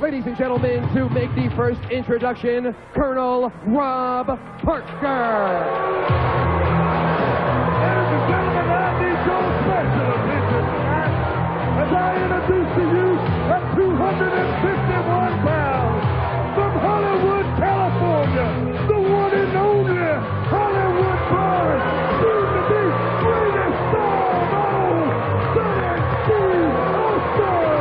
Ladies and gentlemen, to make the first introduction, Colonel Rob Parker. Ladies and gentlemen, I need your special attention tonight as I introduce to you at 251 pounds from Hollywood, California, the one and only Hollywood boy, soon to be greatest star of all, Stunning Steve Austin.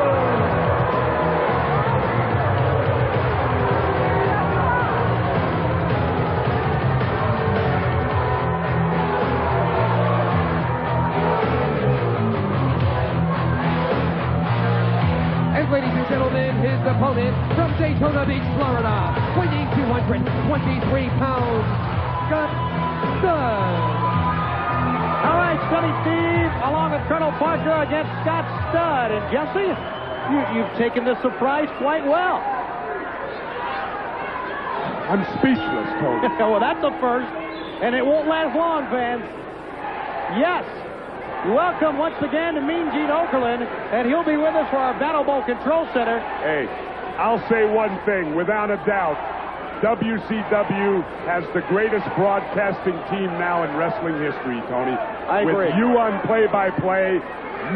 Ladies and gentlemen, his opponent from Daytona Beach, Florida, weighing 223 pounds, Scott Studd. All right, Stunning Steve, along with Colonel Parker against Scott Studd. And Jesse, you've taken this surprise quite well. I'm speechless, Tony. Well, that's a first, and it won't last long, fans. Yes. Welcome once again to Mean Gene Okerlund, and he'll be with us for our Battle Bowl Control Center. Hey, I'll say one thing, without a doubt, WCW has the greatest broadcasting team now in wrestling history, Tony. I agree. With you on play-by-play,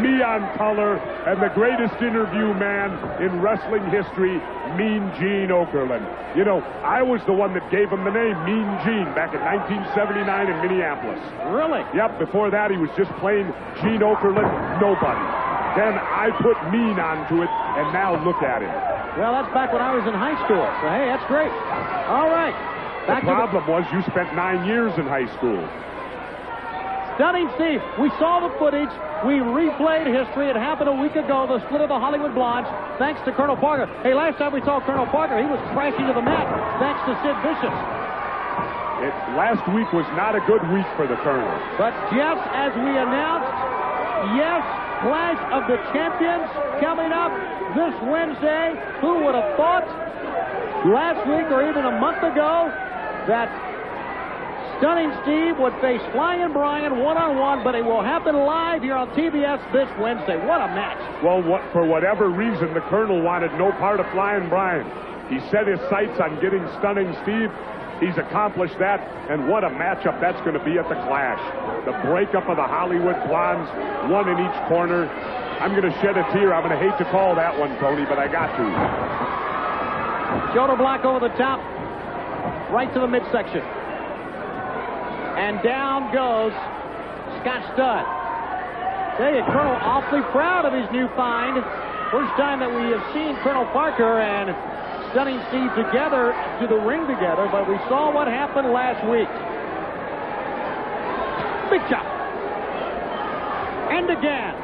me on color, and the greatest interview man in wrestling history, Mean Gene Okerlund. You know, I was the one that gave him the name Mean Gene back in 1979 in Minneapolis. Really? Yep, before that he was just plain Gene Okerlund, nobody. Then I put Mean onto it, and now look at him. Well, that's back when I was in high school, so hey, that's great. All right. The problem was you spent 9 years in high school. Stunning Steve, we saw the footage. We replayed history. It happened a week ago, the split of the Hollywood Blondes, thanks to Colonel Parker. Hey, last time we saw Colonel Parker, he was crashing to the mat, thanks to Sid Vicious. Last week was not a good week for the Colonel. But just as we announced, yes, Clash of the Champions coming up this Wednesday. Who would have thought last week or even a month ago that Stunning Steve would face Flying Brian one-on-one, but it will happen live here on TBS this Wednesday. What a match. Well, for whatever reason, the Colonel wanted no part of Flying Brian. He set his sights on getting Stunning Steve. He's accomplished that, and what a matchup that's going to be at the Clash. The breakup of the Hollywood Blondes, one in each corner. I'm going to shed a tear. I'm going to hate to call that one, Tony, but I got to. Shoulder block over the top, right to the midsection. And down goes Scott Studd. Tell you, Colonel awfully proud of his new find. First time that we have seen Colonel Parker and Stunning Steve together to the ring together, but we saw what happened last week. Big chop. And again.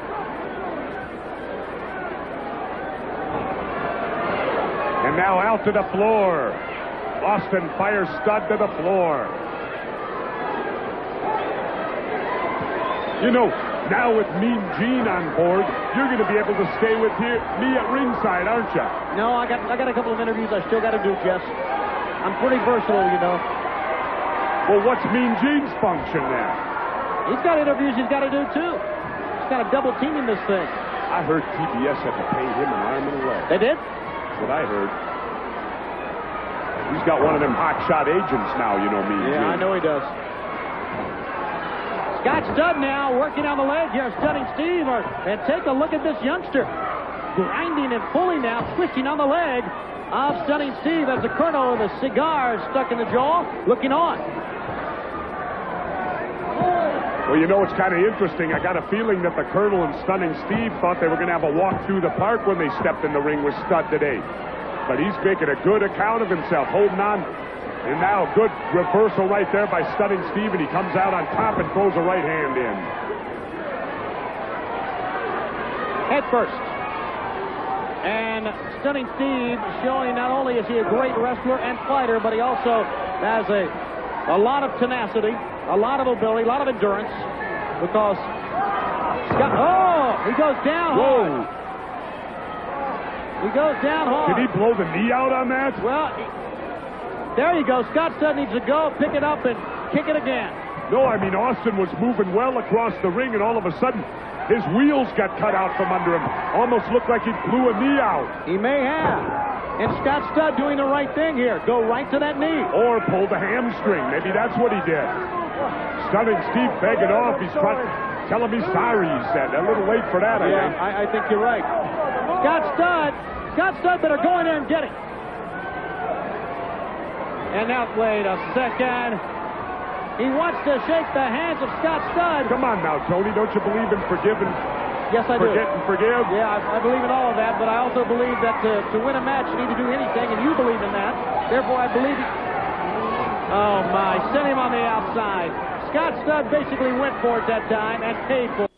And now out to the floor. Austin fires Studd to the floor. You know, now with Mean Gene on board, you're going to be able to stay with me at ringside, aren't you? No, I got a couple of interviews I still got to do, Jess. I'm pretty versatile, you know. Well, what's Mean Gene's function then? He's got interviews he's got to do, too. He's got a double team in this thing. I heard TBS had to pay him an arm and a leg. They did? That's what I heard. He's got one of them hotshot agents now, you know, Mean Gene. Yeah, I know he does. Scott Studd now working on the leg here, Stunning Steve. And take a look at this youngster. Grinding and pulling now, twisting on the leg of Stunning Steve as the Colonel with a cigar stuck in the jaw, looking on. Well, you know, it's kind of interesting. I got a feeling that the Colonel and Stunning Steve thought they were going to have a walk through the park when they stepped in the ring with Studd today. But he's making a good account of himself, holding on. And now a good reversal right there by Stunning Steve, and he comes out on top and throws a right hand in. Head first. And Stunning Steve showing not only is he a great wrestler and fighter, but he also has a lot of tenacity, a lot of ability, a lot of endurance, because he goes down hard. Whoa. He goes down hard. Did he blow the knee out on that? Well, there you go. Scott Studd needs to go, pick it up, and kick it again. No, I mean, Austin was moving well across the ring, and all of a sudden, his wheels got cut out from under him. Almost looked like he blew a knee out. He may have. And Scott Studd doing the right thing here. Go right to that knee. Or pull the hamstring. Maybe that's what he did. Stunning Steve begging off. He's trying to tell him he's sorry, he said. A little late for that, I think. I think you're right. Scott Studd better go in there and get it. And now, wait a second. He wants to shake the hands of Scott Studd. Come on now, Tony. Don't you believe in forgiving? Yes, I do. Forget and forgive? Yeah, I believe in all of that, but I also believe that to win a match, you need to do anything, and you believe in that. Therefore, I believe it. Oh, my. Sent him on the outside. Scott Studd basically went for it that time and paid for it.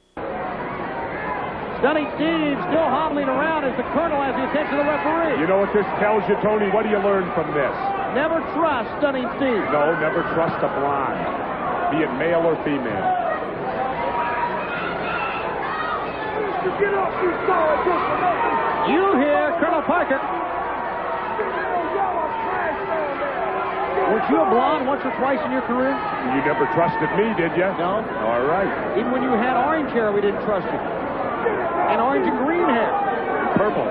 Stunning Steve still hobbling around as the Colonel has the attention of the referee. You know what this tells you, Tony? What do you learn from this? Never trust Stunning Steve. No, never trust a blonde, be it male or female. Get off, you solid just for nothing. You hear Colonel Parker. Weren't you a blonde once or twice in your career? You never trusted me, did you? No. All right. Even when you had orange hair, we didn't trust you. And orange and green hair. Purple.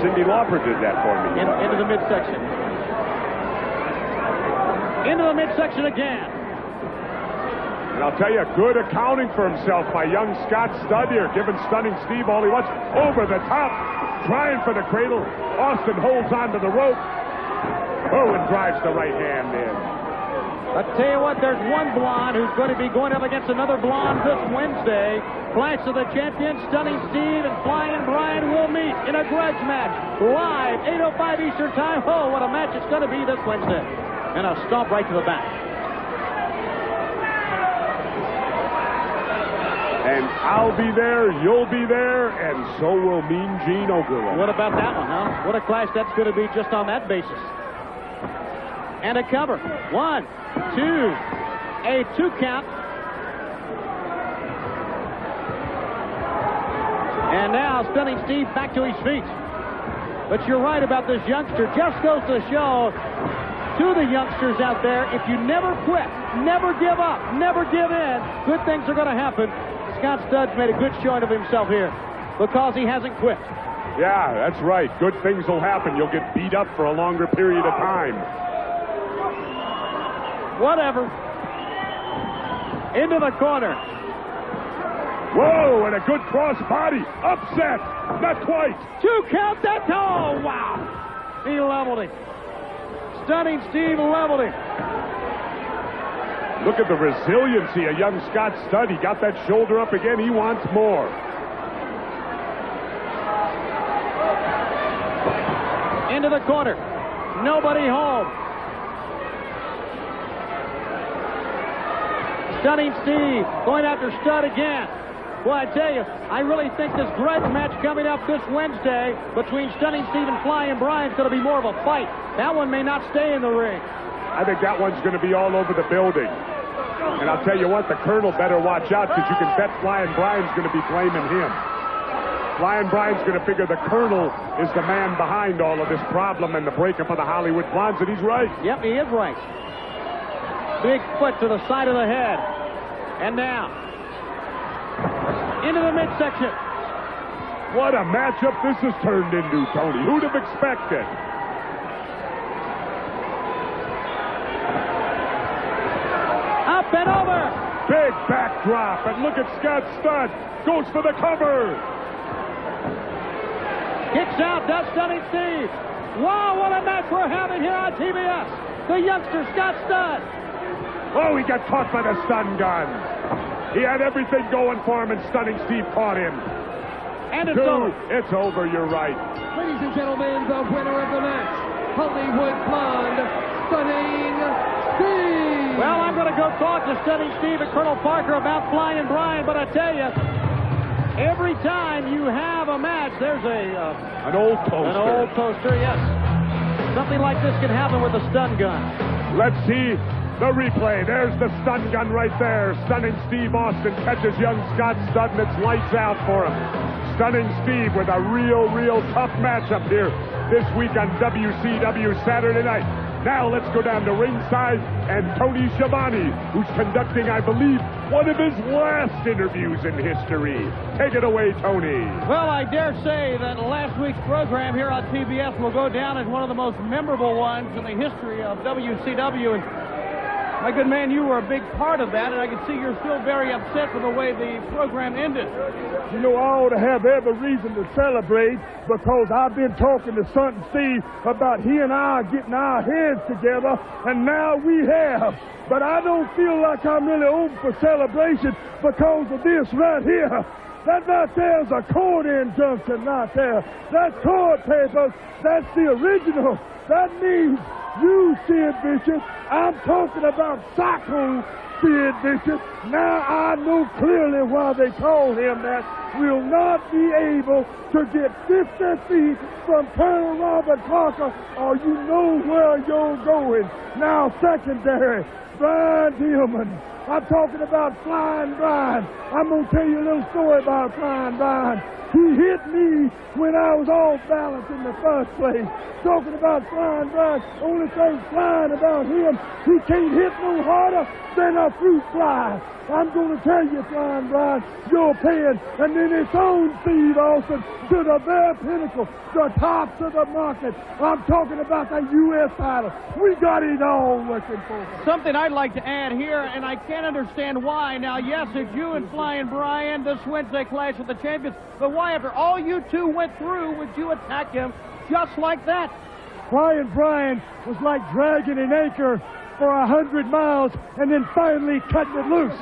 Cyndi Lauper did that for me. Into the midsection. Into the midsection again. And I'll tell you, good accounting for himself by young Scott Studd here, giving Stunning Steve all he wants. Over the top, trying for the cradle. Austin holds onto the rope. Oh, and drives the right hand in. I'll tell you what, there's one blonde who's going to be going up against another blonde this Wednesday. Clash of the Champions, Stunning Steve and Flying Brian will meet in a grudge match. Live, 8:05 Eastern Time. Oh, what a match it's going to be this Wednesday. And a stomp right to the back. And I'll be there, you'll be there, and so will Mean Gene Okerlund. What about that one, huh? What a clash that's going to be just on that basis. And a cover. 1, 2, a 2 count. And now Stunning Steve back to his feet. But you're right about this youngster. Just goes to show to the youngsters out there, if you never quit, never give up, never give in, good things are going to happen. Scott Studd's made a good showing of himself here because he hasn't quit. Yeah, that's right. Good things will happen. You'll get beat up for a longer period of time. Whatever. Into the corner. Whoa, and a good cross body. Upset. Not quite. 2 count that. Oh, wow. He leveled him. Stunning Steve leveled him. Look at the resiliency of young Scott Studd. He got that shoulder up again. He wants more. Into the corner. Nobody home. Stunning Steve going after Studd again. Well, I tell you, I really think this grudge match coming up this Wednesday between Stunning Steve and Flying Brian is going to be more of a fight. That one may not stay in the ring. I think that one's going to be all over the building. And I'll tell you what, the Colonel better watch out because you can bet Flying Brian's going to be blaming him. Flying Brian's going to figure the Colonel is the man behind all of this problem and the breakup of the Hollywood Blondes, and he's right. Yep, he is right. Big foot to the side of the head. And now, into the midsection. What a matchup this has turned into, Tony. Who'd have expected? Up and over. Big backdrop, and look at Scott Studd. Goes for the cover. Kicks out, does Stunning Steve. Wow, what a match we're having here on TBS. The youngster, Scott Studd. Oh, he got caught by the stun gun. He had everything going for him, and Stunning Steve caught him. And it's over. It's over, you're right. Ladies and gentlemen, the winner of the match, Hollywood Blonde, Stunning Steve. Well, I'm going to go talk to Stunning Steve and Colonel Parker about Flying Brian, but I tell you, every time you have a match, there's an old toaster. An old toaster, yes. Something like this can happen with a stun gun. Let's see the replay. There's the stun gun right there. Stunning Steve Austin catches young Scott Studd, and it's lights out for him. Stunning Steve with a real tough matchup here this week on WCW Saturday night. Now let's go down to ringside and Tony Schiavone, who's conducting, I believe, one of his last interviews in history. Take it away, Tony. Well, I dare say that last week's program here on TBS will go down as one of the most memorable ones in the history of WCW. And my good man, you were a big part of that, and I can see you're still very upset with the way the program ended. You know, I ought to have every reason to celebrate because I've been talking to Son Steve about he and I getting our heads together, and now we have. But I don't feel like I'm really open for celebration because of this right here. That right there is a court injunction right there. That's court papers. That's the original. That means you, Sid Vicious. I'm talking about Psycho Sid Vicious. Now I know clearly why they call him that. Will not be able to get 50 feet from Colonel Robert Parker, or you know where you're going. Now, secondary, Brian Dillman. I'm talking about Flying Brian. I'm going to tell you a little story about Flying Brian. He hit me when I was off balance in the first place. Talking about Flying Brian, only thing flying about him, he can't hit no harder than a fruit fly. I'm going to tell you, Flying Brian, you're paying, and then it's on Steve Austin to the very pinnacle, the tops of the market. I'm talking about the U.S. title. We got it all working for us. Something I'd like to add here, and I can't understand why. Now, yes, it's you and Flying Brian this Wednesday Clash of the Champions, but why, after all you two went through, would you attack him just like that? Flying Brian was like dragging an anchor for 100 miles and then finally cutting it loose.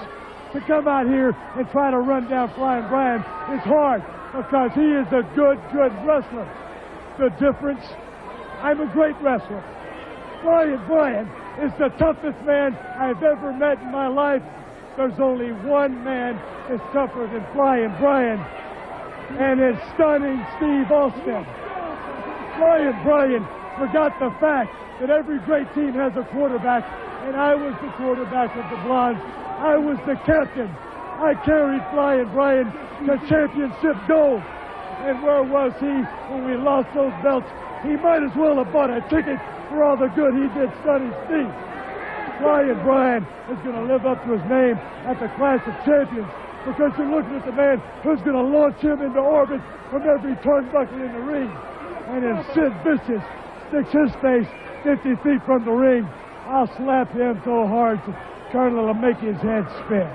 To come out here and try to run down Flying Brian is hard because he is a good wrestler. The difference, I'm a great wrestler. Flying Brian is the toughest man I've ever met in my life. There's only one man that's tougher than Flying Brian, and it's Stunning Steve Austin. Flying Brian forgot the fact that every great team has a quarterback, and I was the quarterback of the Blondes. I was the captain. I carried Flying Brian to championship gold. And where was he when we lost those belts? He might as well have bought a ticket for all the good he did Stunning Steve. Flying Brian is going to live up to his name at the Clash of Champions because you're looking at the man who's going to launch him into orbit from every turnbuckle in the ring. And if Sid Vicious sticks his face 50 feet from the ring, I'll slap him so hard Colonel will make his head spin.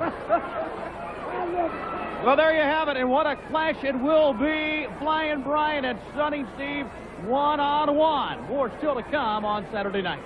Well, there you have it, and what a clash it will be. Flying Brian and Stunning Steve one-on-one. More still to come on Saturday night.